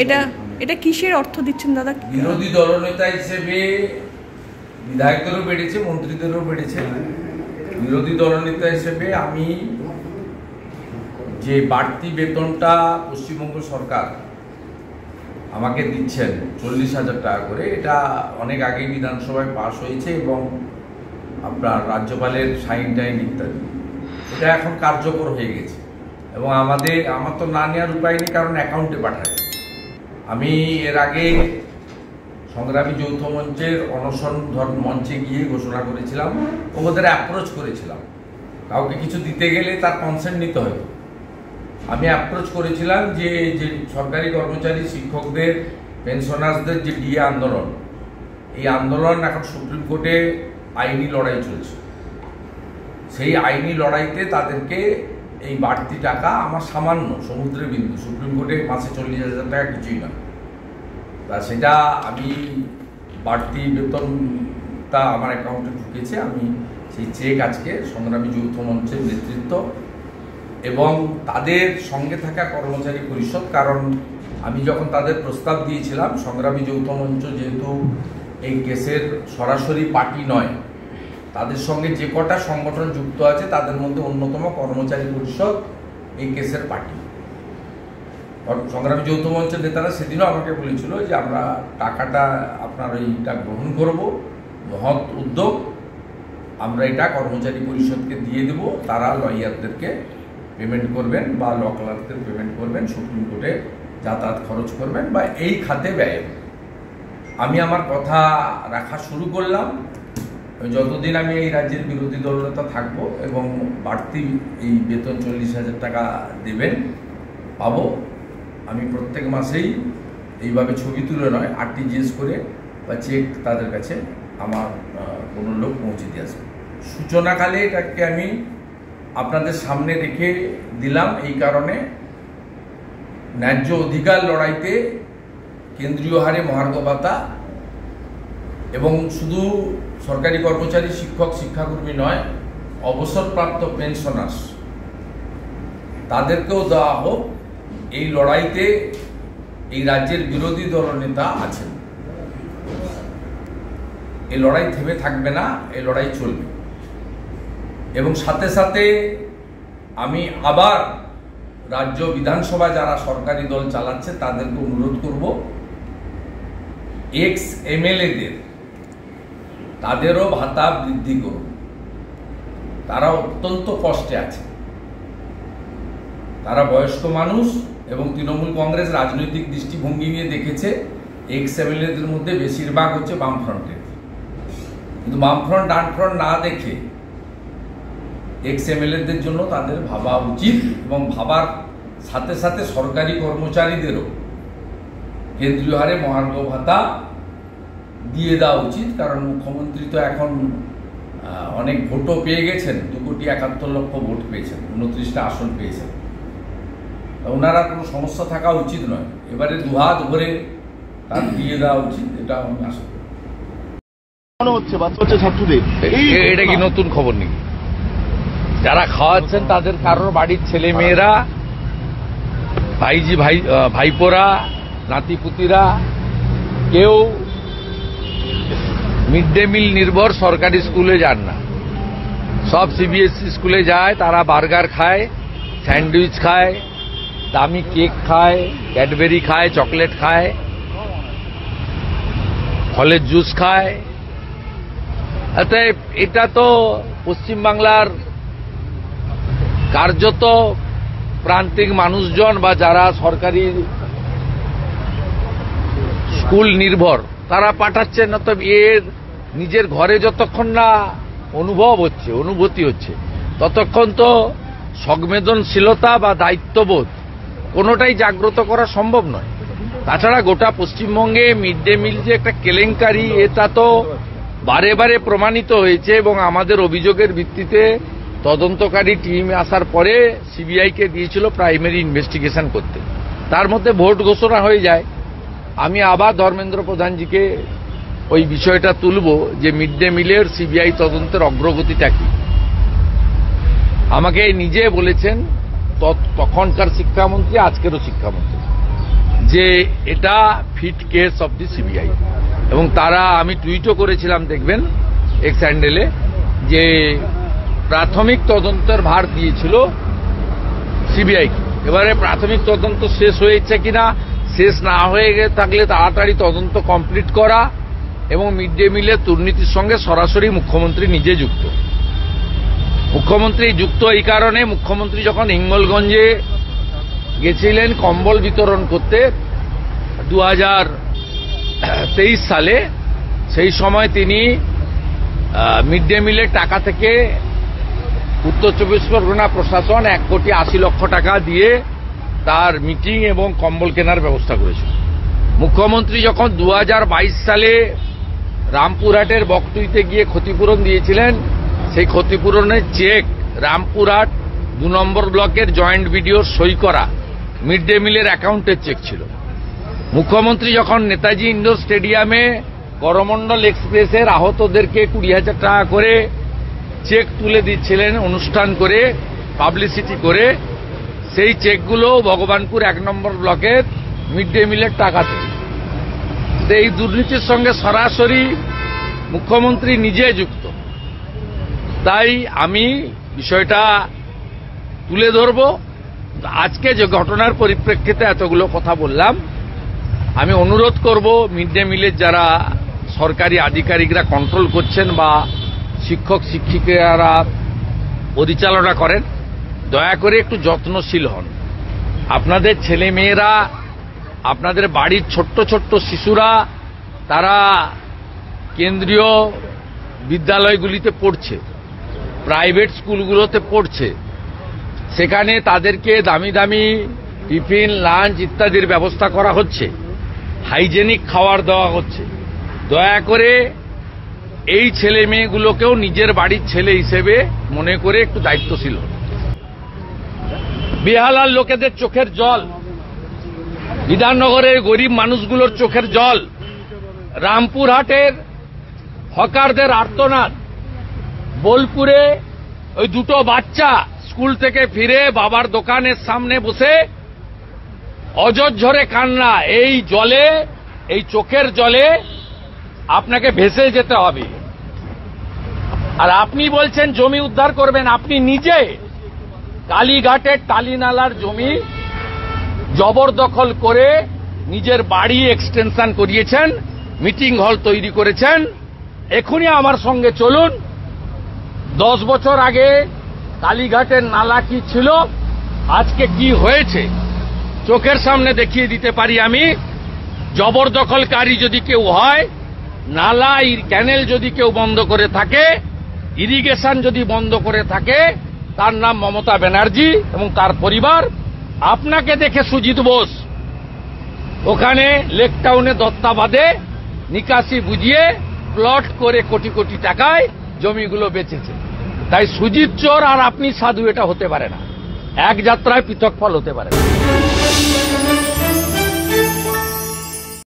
এটা কিসের অর্থ দিচ্ছেন দাদা? বিরোধী দলনেতা হিসেবে বিধায়কদেরও বেড়েছে, মন্ত্রীদেরও বেড়েছে। বিরোধী দলনেতা হিসেবে আমি যে বাড়তি বেতনটা পশ্চিমবঙ্গ সরকার আমাকে দিচ্ছেন 40,000 টাকা করে, এটা অনেক আগেই বিধানসভায় পাশ হয়েছে এবং আপনার রাজ্যপালের সাইন টাইন ইত্যাদি, এটা এখন কার্যকর হয়ে গেছে এবং আমার তো না নেওয়ার উপায় নেই, কারণ অ্যাকাউন্টে পাঠায়। আমি এর আগে সংগ্রামী যৌথ মঞ্চের অনশন মঞ্চে গিয়ে ঘোষণা করেছিলাম, ওদের অ্যাপ্রোচ করেছিলাম, কাউকে কিছু দিতে গেলে তার কনসেন্ট নিতে হয়। আমি অ্যাপ্রোচ করেছিলাম যে সরকারি কর্মচারী, শিক্ষকদের, পেনশনার্সদের যে ডিএ আন্দোলন, এই আন্দোলন এখন সুপ্রিম কোর্টে আইনি লড়াই চলছে। সেই আইনি লড়াইতে তাদেরকে এই বাড়তি টাকা, আমার সামান্য সমুদ্রের বিন্দু, সুপ্রিম কোর্টে মাসে 40,000 টাকা কিছুই না, তা সেটা আমি বাড়তি বেতনটা আমার অ্যাকাউন্টে ঢুকেছে। আমি সেই চেক আজকে সংগ্রামী যৌথ মঞ্চের নেতৃত্ব এবং তাদের সঙ্গে থাকা কর্মচারী পরিষদ, কারণ আমি যখন তাদের প্রস্তাব দিয়েছিলাম, সংগ্রামী যৌথ মঞ্চ যেহেতু এই কেসের সরাসরি পার্টি নয়, তাদের সঙ্গে যে কটা সংগঠন যুক্ত আছে তাদের মধ্যে অন্যতম কর্মচারী পরিষদ এই কেসের পার্টি। সংগ্রামী যৌথ মঞ্চের নেতারা সেদিনও আমাকে বলেছিল যে আমরা টাকাটা আপনার এইটা গ্রহণ করব, মহৎ উদ্যোগ, আমরা এটা কর্মচারী পরিষদকে দিয়ে দেব, তারা লয়ারদেরকে পেমেন্ট করবেন বা ল ক্লার্কদের পেমেন্ট করবেন, সুপ্রিম কোর্টে যাতায়াত খরচ করবেন বা এই খাতে ব্যয়। আমি আমার কথা রাখা শুরু করলাম। যতদিন আমি এই রাজ্যের বিরোধী দলনেতা থাকবো এবং বাড়তি এই বেতন 40,000 টাকা দেবেন পাবো, আমি প্রত্যেক মাসেই এইভাবে ছবি তুলে নয়, আরটিজিএস করে বা চেক তাদের কাছে আমার কোনো লোক পৌঁছে দিয়ে আসবে। সূচনাকালে এটাকে আমি আপনাদের সামনে রেখে দিলাম এই কারণে, ন্যায্য অধিকার লড়াইতে কেন্দ্রীয় হারে মহার্ঘ ভাতা এবং শুধু সরকারি কর্মচারী, শিক্ষক, শিক্ষাকর্মী নয়, অবসরপ্রাপ্ত পেনশনার্স তাদেরকেও দেওয়া হোক। এই লড়াইতে এই রাজ্যের বিরোধী দলনেতা আছেন, এই লড়াই থেমে থাকবে না, এই লড়াই চলবে। এবং সাথে সাথে আমি আবার রাজ্য বিধানসভা যারা সরকারি দল চালাচ্ছে তাদেরকে অনুরোধ করব, এক্স এমএলএদের তাদেরও ভাতা বৃদ্ধি করুন। তারা অত্যন্ত কষ্টে আছে, তারা বয়স্ক মানুষ এবং তৃণমূল কংগ্রেস রাজনৈতিক দৃষ্টিভঙ্গি নিয়ে দেখেছে এক্স এমএলএদের মধ্যে বেশিরভাগ হচ্ছে বামফ্রন্টের, কিন্তু বামফ্রন্ট ডানফ্রন্ট না দেখে এক্স এমএলএদের জন্য তাদের ভাবা উচিত এবং ভাবার সাথে সাথে সরকারি কর্মচারীদেরও কেন্দ্রীয় হারে মহার্ঘ ভাতা দিয়ে দেওয়া উচিত। কারণ মুখ্যমন্ত্রী তো এখন অনেক ভোটও পেয়ে গেছেন, 2,71,00,000 ভোট পেয়েছেন, 29টা আসন পেয়েছেন, ওনারা কোনো সমস্যা থাকা উচিত নয়, এবারে দুহাত ভরে তার দিয়ে দেওয়া উচিত, এটা আমি আশা করি। এটা কি নতুন খবর নাকি? যারা খাওয়াচ্ছেন তাদের কারোর বাড়ির ছেলে মেয়েরা, ভাইপোরা, নাতিপুতিরা কেউ মিড ডে মিল নির্ভর সরকারি স্কুলে যান না, সব সিবিএসই স্কুলে যায়। তারা বার্গার খায়, স্যান্ডউইচ খায়, দামি কেক খায়, ক্যাডবেরি খায়, চকলেট খায়, ফলের জুস খায়। অতএব এটা তো পশ্চিমবাংলার কার্যত প্রান্তিক মানুষজন বা যারা সরকারি স্কুল নির্ভর তারা পাঠাচ্ছেন। না তো এর নিজের ঘরে যতক্ষণ না অনুভূতি হচ্ছে ততক্ষণ তো সংবেদনশীলতা বা দায়িত্ববোধ কোনোটাই জাগ্রত করা সম্ভব নয়। তাছাড়া গোটা পশ্চিমবঙ্গে মিড ডে মিল যে একটা কেলেঙ্কারি, এটা তো বারে বারে প্রমাণিত হয়েছে এবং আমাদের অভিযোগের ভিত্তিতে তদন্তকারী টিম আসার পরে সিবিআইকে দিয়েছিল প্রাইমারি ইনভেস্টিগেশন করতে, তার মধ্যে ভোট ঘোষণা হয়ে যায়। আমি আবার ধর্মেন্দ্র প্রধানজিকে ওই বিষয়টা তুলব যে মিড ডে মিলের সিবিআই তদন্তের অগ্রগতিটা কি। আমাকে নিজে বলেছেন তখনকার শিক্ষামন্ত্রী, আজকেরও শিক্ষামন্ত্রী, যে এটা fit case of the CBI, এবং তারা, আমি টুইটও করেছিলাম দেখবেন এক্স হ্যান্ডেলে, যে প্রাথমিক তদন্তের ভার দিয়েছিল সিবিআই। এবারে প্রাথমিক তদন্ত শেষ হয়েছে কিনা, শেষ না হয়ে থাকলে তাড়াতাড়ি তদন্ত কমপ্লিট করা, এবং মিড ডে মিলের দুর্নীতির সঙ্গে সরাসরি মুখ্যমন্ত্রী নিজে যুক্ত। মুখ্যমন্ত্রী যুক্ত এই কারণে, মুখ্যমন্ত্রী যখন হিঙ্গলগঞ্জে গেছিলেন কম্বল বিতরণ করতে 2023 সালে, সেই সময় তিনি মিড ডে মিলের টাকা থেকে উত্তর 24 পরগনা প্রশাসন 1,80,00,000 টাকা দিয়ে তার মিটিং এবং কম্বল কেনার ব্যবস্থা করেছিল। মুখ্যমন্ত্রী যখন 2022 সালে রামপুরহাটের বকটুইতে গিয়ে ক্ষতিপূরণ দিয়েছিলেন, সেই ক্ষতিপূরণের চেক রামপুরহাট 2 নম্বর ব্লকের জয়েন্ট বিডিওর সই করা মিড ডে মিলের অ্যাকাউন্টের চেক ছিল। মুখ্যমন্ত্রী যখন নেতাজি ইন্ডোর স্টেডিয়ামে করমণ্ডল এক্সপ্রেসের আহতদেরকে 20,000 টাকা করে চেক তুলে দিচ্ছিলেন অনুষ্ঠান করে, পাবলিসিটি করে, সেই চেকগুলো ভগবানপুর 1 নম্বর ব্লকের মিড ডে মিলের টাকা থেকে। এই দুর্নীতির সঙ্গে সরাসরি মুখ্যমন্ত্রী নিজে যুক্ত। তাই আমি বিষয়টা তুলে ধরব। আজকে যে ঘটনার পরিপ্রেক্ষিতে এতগুলো কথা বললাম, আমি অনুরোধ করব মিড ডে মিলের যারা সরকারি আধিকারিকরা কন্ট্রোল করছেন বা শিক্ষক শিক্ষিকারা পরিচালনা করেন, দয়া করে একটু যত্নশীল হন। আপনাদের ছেলে মেয়েরা, আপনাদের বাড়ির ছোট্ট ছোট্ট শিশুরা, তারা কেন্দ্রীয় বিদ্যালয়গুলিতে পড়ছে, প্রাইভেট স্কুলগুলোতে পড়ছে, সেখানে তাদেরকে দামি দামি টিফিন, লাঞ্চ ইত্যাদির ব্যবস্থা করা হচ্ছে, হাইজেনিক খাবার দেওয়া হচ্ছে। দয়া করে এই ছেলে মেয়েগুলোকেও নিজের বাড়ির ছেলে হিসেবে মনে করে একটু দায়িত্বশীল হন। বেহালার লোকেদের চোখের জল, বিধাননগরের গরিব মানুষগুলোর চোখের জল, রামপুরহাটের হকারদের আর্তনাদ, বোলপুরে ওই 2টো বাচ্চা স্কুল থেকে ফিরে বাবার দোকানের সামনে বসে অজস্র কান্না। এই জলে, এই চোখের জলে আপনাকে ভেসে যেতে হবে। আর আপনি বলছেন জমি উদ্ধার করবেন। আপনি নিজে কালীঘাটের টালিনালার জমি জবরদখল করে নিজের বাড়ি এক্সটেনশন করিয়েছেন, মিটিং হল তৈরি করেছেন। এখনই আমার সঙ্গে চলুন। 10 বছর আগে কালীঘাটের নালা কি ছিল, আজকে কি হয়েছে চোখের সামনে দেখিয়ে দিতে পারি আমি। জবরদখলকারী যদি কেউ হয়, নালা ক্যানেল যদি কেউ বন্ধ করে থাকে, ইরিগেশন যদি বন্ধ করে থাকে, তার নাম মমতা ব্যানার্জি এবং তার পরিবার। আপনাকে দেখে সুজিত বোস ওখানে লেক টাউনে দত্তাবাদে নিকাশি বুঝিয়ে প্লট করে কোটি কোটি টাকায় জমিগুলো বেচেছে। তাই সুজিত চোর আর আপনি সাধু এটা হতে পারে না, এক যাত্রায় পৃথক ফল হতে পারে না।